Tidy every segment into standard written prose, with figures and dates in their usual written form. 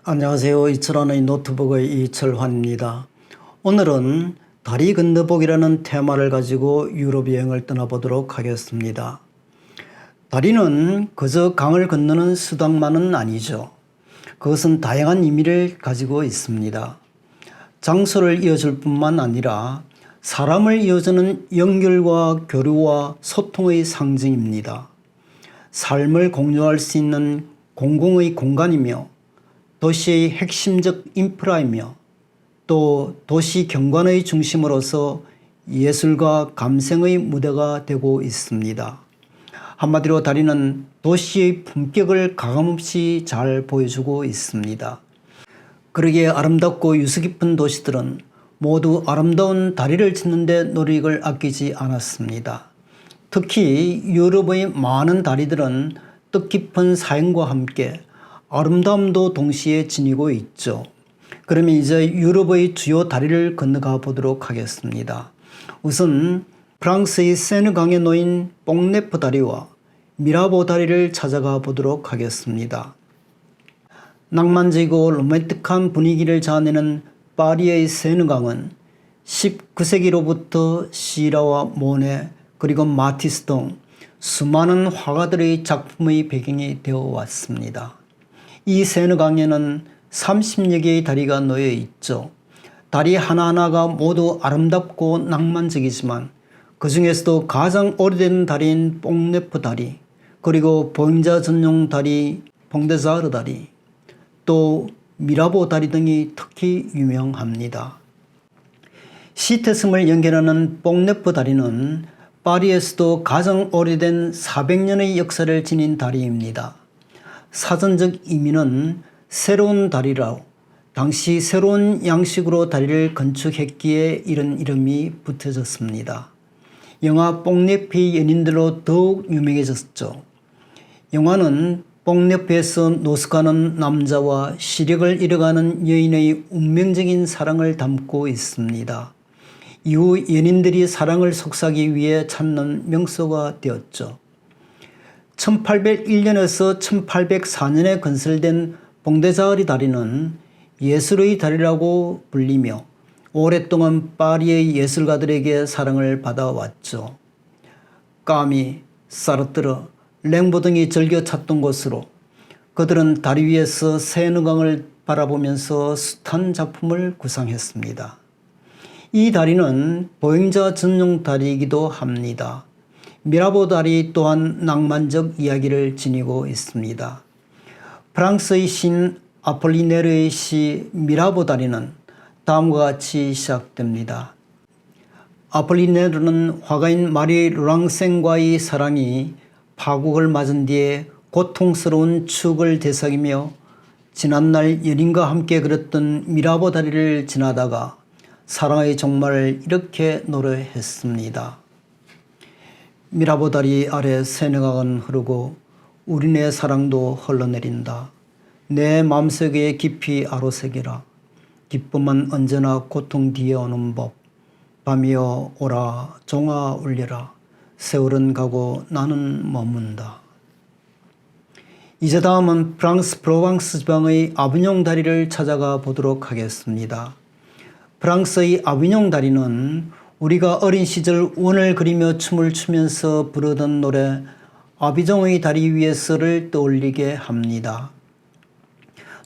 안녕하세요. 이철환의 노트북의 이철환입니다. 오늘은 다리 건너보기라는 테마를 가지고 유럽 여행을 떠나보도록 하겠습니다. 다리는 그저 강을 건너는 수단만은 아니죠. 그것은 다양한 의미를 가지고 있습니다. 장소를 이어줄 뿐만 아니라 사람을 이어주는 연결과 교류와 소통의 상징입니다. 삶을 공유할 수 있는 공공의 공간이며 도시의 핵심적 인프라이며 또 도시 경관의 중심으로서 예술과 감성의 무대가 되고 있습니다. 한마디로 다리는 도시의 품격을 가감없이 잘 보여주고 있습니다. 그러기에 아름답고 유서 깊은 도시들은 모두 아름다운 다리를 짓는 데 노력을 아끼지 않았습니다. 특히 유럽의 많은 다리들은 뜻깊은 사연과 함께 아름다움도 동시에 지니고 있죠. 그러면 이제 유럽의 주요 다리를 건너가 보도록 하겠습니다. 우선 프랑스의 세느강에 놓인 뽕네프 다리와 미라보 다리를 찾아가 보도록 하겠습니다. 낭만적이고 로맨틱한 분위기를 자아내는 파리의 세느강은 19세기로부터 시라와 모네 그리고 마티스 등 수많은 화가들의 작품의 배경이 되어 왔습니다. 이 세느강에는 30여 개의 다리가 놓여 있죠. 다리 하나하나가 모두 아름답고 낭만적이지만 그 중에서도 가장 오래된 다리인 뽕네프 다리, 그리고 보행자 전용 다리 퐁데자르 다리, 또 미라보 다리 등이 특히 유명합니다. 시트섬을 연결하는 뽕네프 다리는 파리에서도 가장 오래된 400년의 역사를 지닌 다리입니다. 사전적 의미는 새로운 다리라고, 당시 새로운 양식으로 다리를 건축했기에 이런 이름이 붙여졌습니다. 영화 뽕네프의 연인들로 더욱 유명해졌죠. 영화는 뽕네프에서 노숙하는 남자와 시력을 잃어가는 여인의 운명적인 사랑을 담고 있습니다. 이후 연인들이 사랑을 속삭이기 위해 찾는 명소가 되었죠. 1801년에서 1804년에 건설된 퐁데자르 다리는 예술의 다리라고 불리며 오랫동안 파리의 예술가들에게 사랑을 받아왔죠. 까미, 사르트르, 랭보 등이 즐겨 찾던 곳으로 그들은 다리 위에서 세느강을 바라보면서 숱한 작품을 구상했습니다. 이 다리는 보행자 전용 다리이기도 합니다. 미라보 다리 또한 낭만적 이야기를 지니고 있습니다. 프랑스의 신 아폴리네르의 시 미라보 다리는 다음과 같이 시작됩니다. 아폴리네르는 화가인 마리 르랑생과의 사랑이 파국을 맞은 뒤에 고통스러운 추억을 되새기며 지난날 연인과 함께 걸었던 미라보 다리를 지나다가 사랑의 종말을 이렇게 노래했습니다. 미라보 다리 아래 세느강은 흐르고 우리네 사랑도 흘러내린다. 내 마음속에 깊이 아로새겨라. 기쁨은 언제나 고통 뒤에 오는 법. 밤이여 오라 종아 울려라. 세월은 가고 나는 머문다. 이제 다음은 프랑스 프로방스 지방의 아비뇽 다리를 찾아가 보도록 하겠습니다. 프랑스의 아비뇽 다리는 우리가 어린 시절 원을 그리며 춤을 추면서 부르던 노래 아비뇽의 다리 위에서를 떠올리게 합니다.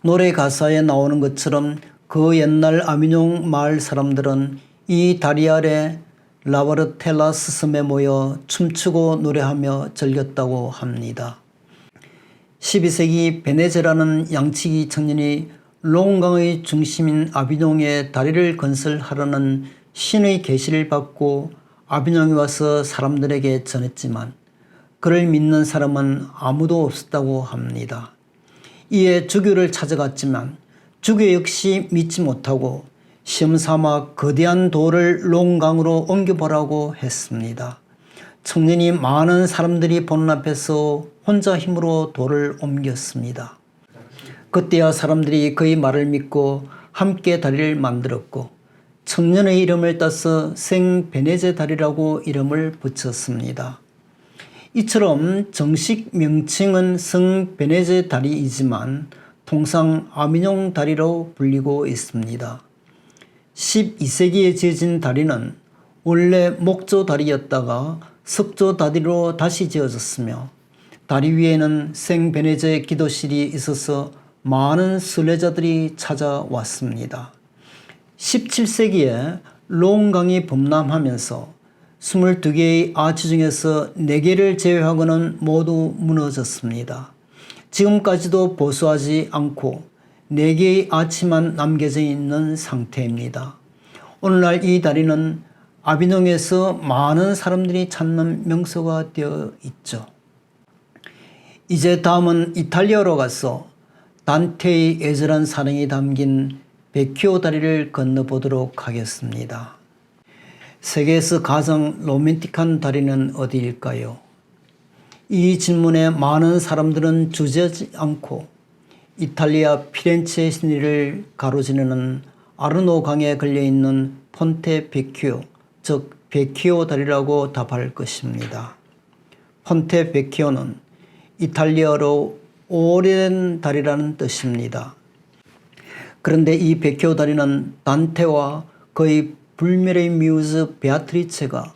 노래 가사에 나오는 것처럼 그 옛날 아비뇽 마을 사람들은 이 다리 아래 라바르텔라스 섬에 모여 춤추고 노래하며 즐겼다고 합니다. 12세기 베네제라는 양치기 청년이 롱강의 중심인 아비뇽에 다리를 건설하려는 신의 계시를 받고 아비뇽에 와서 사람들에게 전했지만 그를 믿는 사람은 아무도 없었다고 합니다. 이에 주교를 찾아갔지만 주교 역시 믿지 못하고 시험삼아 거대한 돌을 롱강으로 옮겨보라고 했습니다. 청년이 많은 사람들이 보는 앞에서 혼자 힘으로 돌을 옮겼습니다. 그때야 사람들이 그의 말을 믿고 함께 다리를 만들었고 청년의 이름을 따서 생 베네제 다리라고 이름을 붙였습니다. 이처럼 정식 명칭은 성 베네제 다리이지만 통상 아미뇽 다리로 불리고 있습니다. 12세기에 지어진 다리는 원래 목조 다리였다가 석조 다리로 다시 지어졌으며 다리 위에는 생베네제 기도실이 있어서 많은 순례자들이 찾아왔습니다. 17세기에 롱강이 범람하면서 22개의 아치 중에서 4개를 제외하고는 모두 무너졌습니다. 지금까지도 보수하지 않고 4개의 아치만 남겨져 있는 상태입니다. 오늘날 이 다리는 아비뇽에서 많은 사람들이 찾는 명소가 되어 있죠. 이제 다음은 이탈리아로 가서 단테의 애절한 사랑이 담긴 베키오 다리를 건너보도록 하겠습니다. 세계에서 가장 로맨틱한 다리는 어디일까요? 이 질문에 많은 사람들은 주저하지 않고 이탈리아 피렌체 시내를 가로지르는 아르노 강에 걸려있는 폰테 베키오, 즉 베키오 다리라고 답할 것입니다. 폰테 베키오는 이탈리아로 오래된 다리라는 뜻입니다. 그런데 이 베키오 다리는 단테와 그의 불멸의 뮤즈 베아트리체가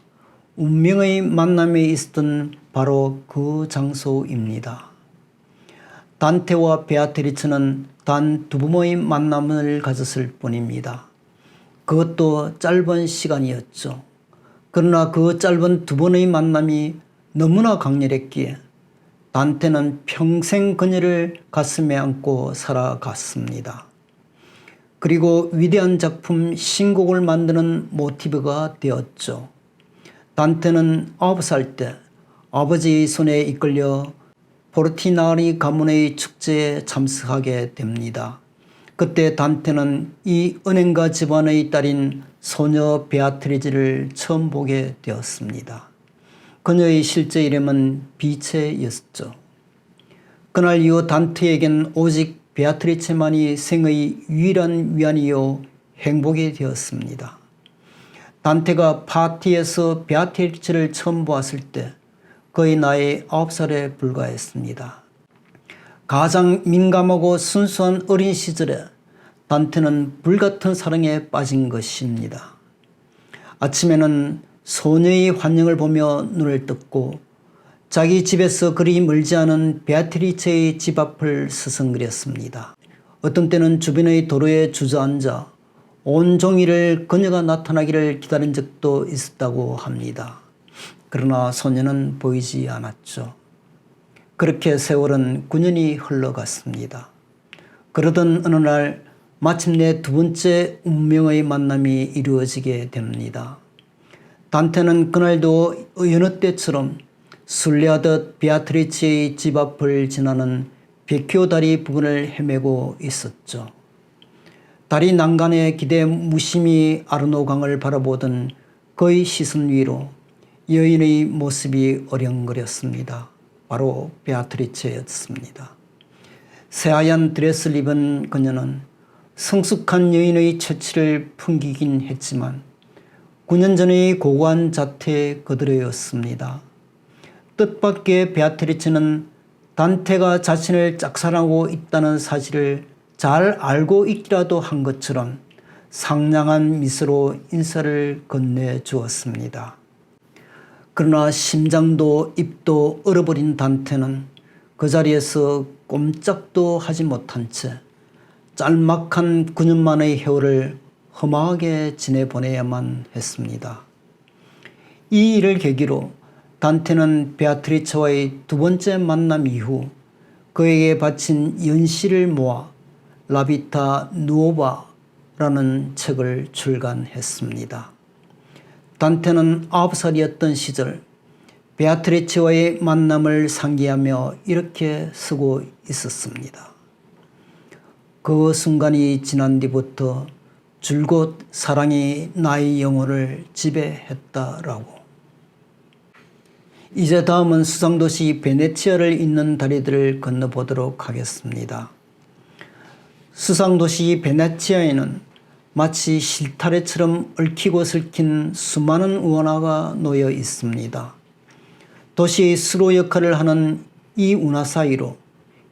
운명의 만남에 있었던 바로 그 장소입니다. 단테와 베아트리체는 단 2번의 만남을 가졌을 뿐입니다. 그것도 짧은 시간이었죠. 그러나 그 짧은 2번의 만남이 너무나 강렬했기에 단테는 평생 그녀를 가슴에 안고 살아갔습니다. 그리고 위대한 작품 신곡을 만드는 모티브가 되었죠. 단테는 9살 때 아버지의 손에 이끌려 포르티나리 가문의 축제에 참석하게 됩니다. 그때 단테는 이 은행가 집안의 딸인 소녀 베아트리즈를 처음 보게 되었습니다. 그녀의 실제 이름은 비체였죠. 그날 이후 단테에겐 오직 베아트리체만이 생의 유일한 위안이요 행복이 되었습니다. 단테가 파티에서 베아트리체를 처음 보았을 때 그의 나이 9살에 불과했습니다. 가장 민감하고 순수한 어린 시절에 단테는 불같은 사랑에 빠진 것입니다. 아침에는 소녀의 환영을 보며 눈을 떴고 자기 집에서 그리 멀지 않은 베아트리체의 집 앞을 서성거렸습니다. 어떤 때는 주변의 도로에 주저앉아 온종일을 그녀가 나타나기를 기다린 적도 있었다고 합니다. 그러나 소녀는 보이지 않았죠. 그렇게 세월은 9년이 흘러갔습니다. 그러던 어느 날 마침내 2번째 운명의 만남이 이루어지게 됩니다. 단테는 그날도 여느 때처럼 순례하듯 베아트리체의 집 앞을 지나는 베키오 다리 부근을 헤매고 있었죠. 다리 난간에 기대 무심히 아르노 강을 바라보던 그의 시선 위로 여인의 모습이 어령거렸습니다. 바로 베아트리체였습니다. 새하얀 드레스를 입은 그녀는 성숙한 여인의 처치를 풍기긴 했지만 9년 전의 고고한 자태에 거드려였습니다. 뜻밖의 베아트리체는 단테가 자신을 짝사랑하고 있다는 사실을 잘 알고 있기라도 한 것처럼 상냥한 미소로 인사를 건네주었습니다. 그러나 심장도 입도 얼어버린 단테는 그 자리에서 꼼짝도 하지 못한 채 짤막한 9년 만의 세월을 허망하게 지내보내야만 했습니다. 이 일을 계기로 단테는 베아트리체와의 2번째 만남 이후 그에게 바친 연시를 모아 라비타 누오바라는 책을 출간했습니다. 단테는 9살이었던 시절 베아트리체와의 만남을 상기하며 이렇게 쓰고 있었습니다. 그 순간이 지난 뒤부터 줄곧 사랑이 나의 영혼을 지배했다라고. 이제 다음은 수상도시 베네치아를 잇는 다리들을 건너보도록 하겠습니다. 수상도시 베네치아에는 마치 실타래처럼 얽히고 설킨 수많은 운하가 놓여 있습니다. 도시의 수로 역할을 하는 이 운하 사이로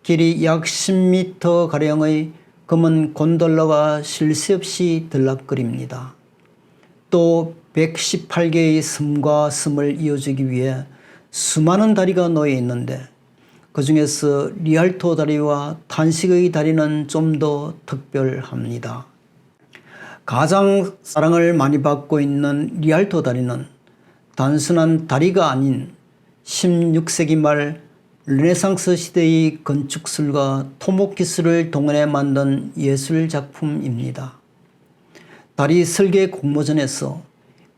길이 약 10m가량의 검은 곤돌라가 쉴 새 없이 들락거립니다. 또 118개의 섬과 섬을 이어주기 위해 수많은 다리가 놓여 있는데 그 중에서 리알토 다리와 탄식의 다리는 좀 더 특별합니다. 가장 사랑을 많이 받고 있는 리알토 다리는 단순한 다리가 아닌 16세기 말 르네상스 시대의 건축술과 토목 기술을 동원해 만든 예술 작품입니다. 다리 설계 공모전에서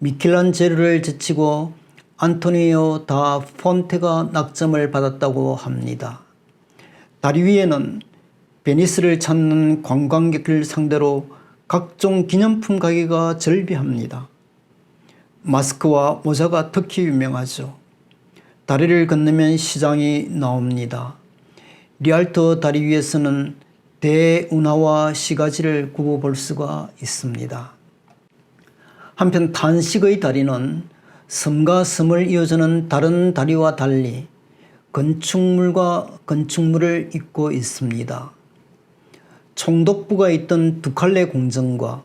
미켈란젤로를 제치고 안토니오 다 폰테가 낙점을 받았다고 합니다. 다리 위에는 베니스를 찾는 관광객을 상대로 각종 기념품 가게가 절비합니다. 마스크와 모자가 특히 유명하죠. 다리를 건너면 시장이 나옵니다. 리알토 다리 위에서는 대운하와 시가지를 구워 볼 수가 있습니다. 한편 탄식의 다리는 섬과 섬을 이어주는 다른 다리와 달리 건축물과 건축물을 잇고 있습니다. 총독부가 있던 두칼레 궁전과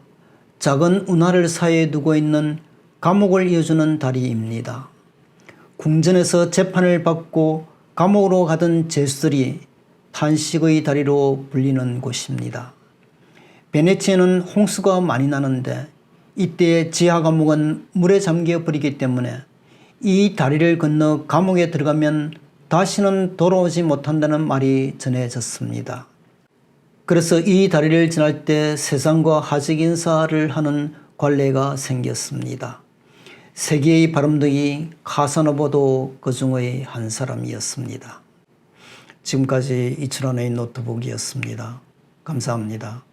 작은 운하를 사이에 두고 있는 감옥을 이어주는 다리입니다. 궁전에서 재판을 받고 감옥으로 가던 죄수들이 탄식의 다리로 불리는 곳입니다. 베네치아는 홍수가 많이 나는데 이때 지하 감옥은 물에 잠겨 버리기 때문에 이 다리를 건너 감옥에 들어가면 다시는 돌아오지 못한다는 말이 전해졌습니다. 그래서 이 다리를 지날 때 세상과 하직 인사를 하는 관례가 생겼습니다. 세계의 바람둥이 카사노바도 그 중의 한 사람이었습니다. 지금까지 이철환의 노트북이었습니다. 감사합니다.